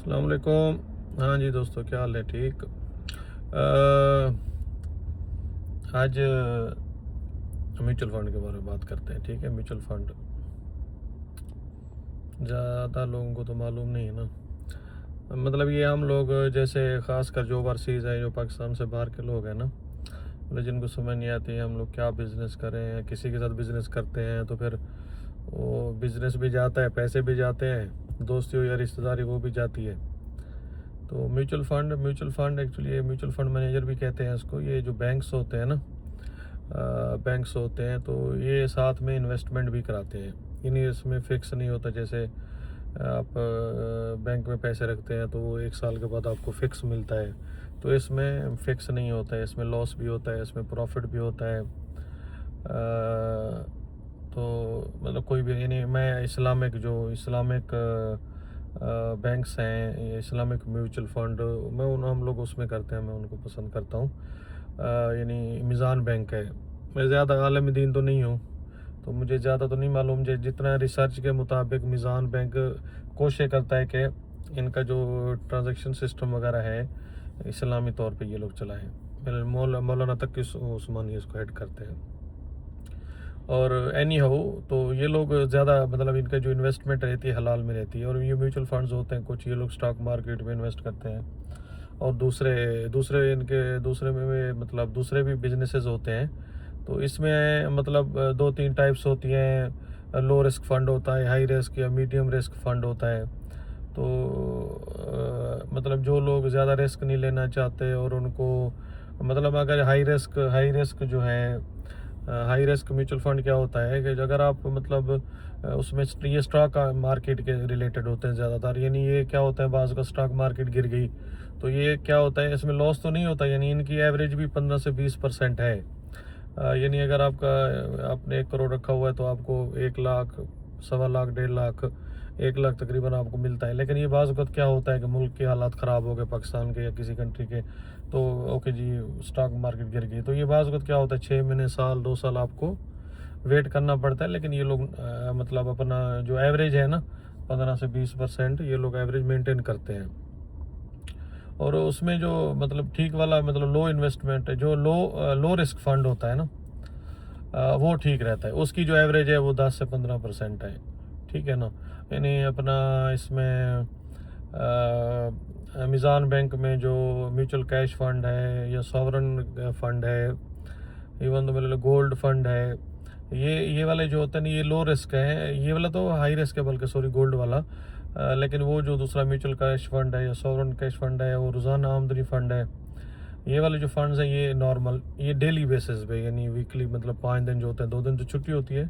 अस्सलाम वालेकुम। हाँ जी दोस्तों, क्या हाल है? ठीक। आज म्यूचुअल फंड के बारे में बात करते हैं। ठीक है, म्यूचुअल फंड ज़्यादा लोगों को तो मालूम नहीं है ना। मतलब ये हम लोग जैसे ख़ासकर जो ओवरसीज़ है, जो पाकिस्तान से बाहर के लोग हैं ना, मतलब जिनको समझ नहीं आती हम लोग क्या बिज़नेस करें। किसी के साथ बिज़नेस करते हैं तो फिर वो बिज़नेस भी जाता है, पैसे भी जाते हैं, दोस्ती हो या रिश्तेदारी वो भी जाती है। तो म्यूचुअल फंड एक्चुअली ये म्यूचुअल फंड मैनेजर भी कहते हैं इसको। ये जो बैंक्स होते हैं ना, बैंक्स होते हैं तो ये साथ में इन्वेस्टमेंट भी कराते हैं। यानी इसमें फ़िक्स नहीं होता। जैसे आप बैंक में पैसे रखते हैं तो वो 1 साल के बाद आपको फ़िक्स मिलता है, तो इसमें फ़िक्स नहीं होता है। इसमें लॉस भी होता है, इसमें प्रॉफिट भी होता है। तो मतलब कोई भी, यानी मैं इस्लामिक बैंक्स हैं, ये इस्लामिक म्यूचुअल फंड, मैं उन हम लोग उसमें करते हैं, मैं उनको पसंद करता हूँ। यानी मीज़ान बैंक है। मैं ज़्यादा आलिम दीन तो नहीं हूँ, तो मुझे ज़्यादा तो नहीं मालूम। जितना रिसर्च के मुताबिक मीज़ान बैंक कोशिश करता है कि इनका जो ट्रांजैक्शन सिस्टम वगैरह है इस्लामी तौर पे ये लोग चलाएं। मेरे मौलाना तक उस्मानी इसको हेड करते हैं। और एनी हाउ, तो ये लोग ज़्यादा मतलब इनका जो इन्वेस्टमेंट रहती है हलाल में रहती है। और ये म्यूचुअल फंड्स होते हैं कुछ, ये लोग स्टॉक मार्केट में इन्वेस्ट करते हैं। और दूसरे दूसरे इनके दूसरे में मतलब दूसरे भी बिजनेसेस होते हैं। तो इसमें मतलब 2-3 टाइप्स होती हैं। लो रिस्क फंड होता है, हाई रिस्क या मीडियम रिस्क फंड होता है। तो मतलब जो लोग ज़्यादा रिस्क नहीं लेना चाहते और उनको मतलब अगर हाई रिस्क जो है, हाई रिस्क म्यूचुअल फंड क्या होता है कि अगर आप मतलब उसमें ये स्टॉक मार्केट के रिलेटेड होते हैं ज़्यादातर। यानी ये क्या होता है, बाज़ का स्टॉक मार्केट गिर गई तो ये क्या होता है, इसमें लॉस तो नहीं होता। यानी इनकी एवरेज भी 15 से 20% है। यानी अगर आपने 1 करोड़ रखा हुआ है तो आपको 1 लाख, 1.25 लाख, 1.5 लाख, 1 लाख तकरीबन आपको मिलता है। लेकिन ये बाज़ वक़्त क्या होता है कि मुल्क के हालात ख़राब हो गए, पाकिस्तान के या किसी कंट्री के, तो ओके जी स्टॉक मार्केट गिर गई, तो ये बाज़ वक़्त क्या होता है 6 महीने, साल, 2 साल आपको वेट करना पड़ता है। लेकिन ये लोग मतलब अपना जो एवरेज है ना 15 से 20% ये लोग एवरेज मेंटेन करते हैं। और उसमें जो मतलब ठीक वाला मतलब लो इन्वेस्टमेंट है, जो लो रिस्क फंड होता है ना, वो ठीक रहता है। उसकी जो एवरेज है वो 10 से 15% है। ठीक है ना। यानी अपना इसमें मीज़ान बैंक में जो म्यूचुअल कैश फंड है या सॉवरन फंड है, इवन तो मतलब गोल्ड फंड है, ये वाले जो होते हैं ना ये लो रिस्क है। ये वाला तो हाई रिस्क है बल्कि, सॉरी, गोल्ड वाला। लेकिन वो जो दूसरा म्यूचुअल कैश फंड है या सॉवरन कैश फंड है, वो रोज़ाना आमदनी फंड है। ये वाले जो फंड्स हैं ये नॉर्मल, ये डेली बेसिस पे, यानी वीकली मतलब 5 दिन जो होते हैं, 2 दिन तो छुट्टी होती है,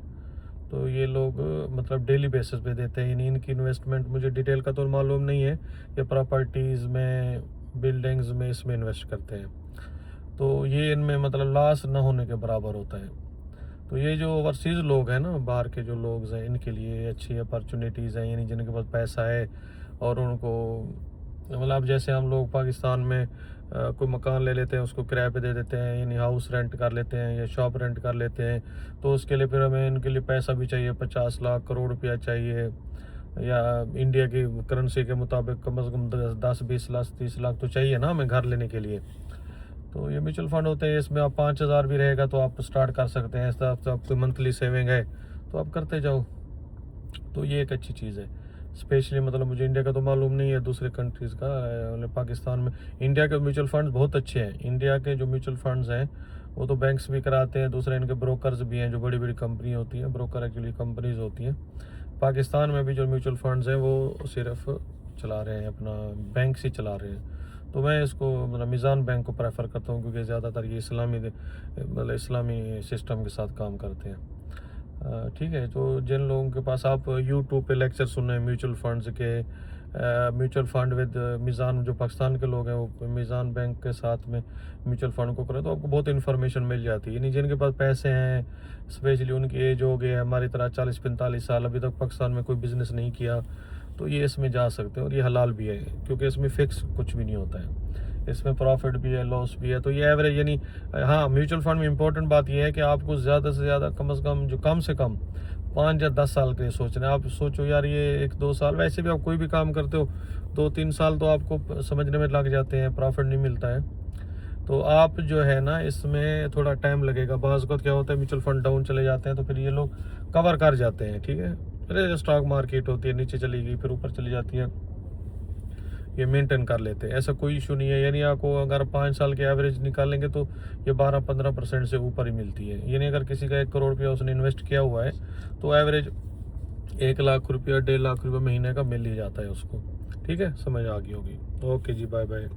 तो ये लोग मतलब डेली बेसिस पे देते हैं। यानी इनकी इन्वेस्टमेंट मुझे डिटेल का तो मालूम नहीं है। ये प्रॉपर्टीज़ में, बिल्डिंग्स में, इसमें इन्वेस्ट करते हैं। तो ये इनमें मतलब लॉस ना होने के बराबर होता है। तो ये जो ओवरसीज़ लोग हैं ना, बाहर के जो लोग हैं, इनके लिए अच्छी अपॉर्चुनिटीज़ हैं। यानी जिनके पास पैसा है और उनको मतलब अब जैसे हम लोग पाकिस्तान में कोई मकान ले लेते हैं, उसको किराए पे दे देते हैं, यानी हाउस रेंट कर लेते हैं या शॉप रेंट कर लेते हैं। तो उसके लिए फिर हमें इनके लिए पैसा भी चाहिए, 50 लाख करोड़ रुपया चाहिए, या इंडिया की करेंसी के मुताबिक कम से कम 10-20 लाख, 30 लाख तो चाहिए ना हमें घर लेने के लिए। तो ये म्यूचुअल फंड होते हैं, इसमें आप 5,000 भी रहेगा तो आप स्टार्ट कर सकते हैं। इस तरह से आपकी मंथली सेविंग है तो आप करते जाओ। तो ये एक अच्छी चीज़ है। स्पेशली मतलब मुझे इंडिया का तो मालूम नहीं है, दूसरे कंट्रीज़ का मतलब पाकिस्तान में इंडिया के म्यूचुअल फंड्स बहुत अच्छे हैं। इंडिया के जो म्यूचुअल फंड्स हैं वो तो बैंक्स भी कराते हैं, दूसरे इनके ब्रोकर्स भी हैं, जो बड़ी बड़ी कंपनी होती हैं, ब्रोकर एक्चुअली कंपनीज होती हैं। पाकिस्तान में भी जो म्यूचुअल फंड्स हैं वो सिर्फ चला रहे हैं अपना, बैंक्स ही चला रहे हैं। तो मैं इसको मतलब मीज़ान बैंक को प्रेफर करता हूँ, क्योंकि ज़्यादातर ये इस्लामी सिस्टम के साथ काम करते हैं। ठीक है। तो जिन लोगों के पास आप यूट्यूब पे लेक्चर सुन रहे हैं म्यूचुअल फंड्स के, म्यूचुअल फंड विद मीज़ान, जो पाकिस्तान के लोग हैं वो मीज़ान बैंक के साथ में म्यूचुअल फंड को करें तो आपको बहुत इन्फॉर्मेशन मिल जाती है। यानी जिनके पास पैसे हैं, स्पेशली उनकी एज हो गई है हमारी तरह 40-45 साल, अभी तक पाकिस्तान में कोई बिज़नेस नहीं किया, तो ये इसमें जा सकते हैं। और ये हलाल भी है, क्योंकि इसमें फ़िक्स कुछ भी नहीं होता है, इसमें प्रॉफिट भी है, लॉस भी है। तो ये एवरेज, यानी हाँ, म्यूचुअल फंड में इंपॉर्टेंट बात यह है कि आपको ज़्यादा से ज़्यादा कम से कम 5 या 10 साल के लिए सोच रहे हैं। आप सोचो यार, ये 1-2 साल, वैसे भी आप कोई भी काम करते हो 2-3 साल तो आपको समझने में लग जाते हैं, प्रॉफिट नहीं मिलता है। तो आप जो है ना, इसमें थोड़ा टाइम लगेगा। बाज़ वक़्त क्या होता है, म्यूचुअल फंड डाउन चले जाते हैं तो फिर ये लोग कवर कर जाते हैं, ठीक है। अरे स्टॉक मार्केट होती है, नीचे चली गई फिर ऊपर चली जाती है, ये मेंटेन कर लेते हैं, ऐसा कोई इशू नहीं है। यानी आपको अगर 5 साल के एवरेज निकालेंगे तो ये 12-15% से ऊपर ही मिलती है। यानी अगर किसी का 1 करोड़ रुपया उसने इन्वेस्ट किया हुआ है तो एवरेज 1 लाख रुपया 1.5 लाख रुपया महीने का मिल ही जाता है उसको, ठीक है। समझ आ गई होगी। ओके जी, बाय बाय।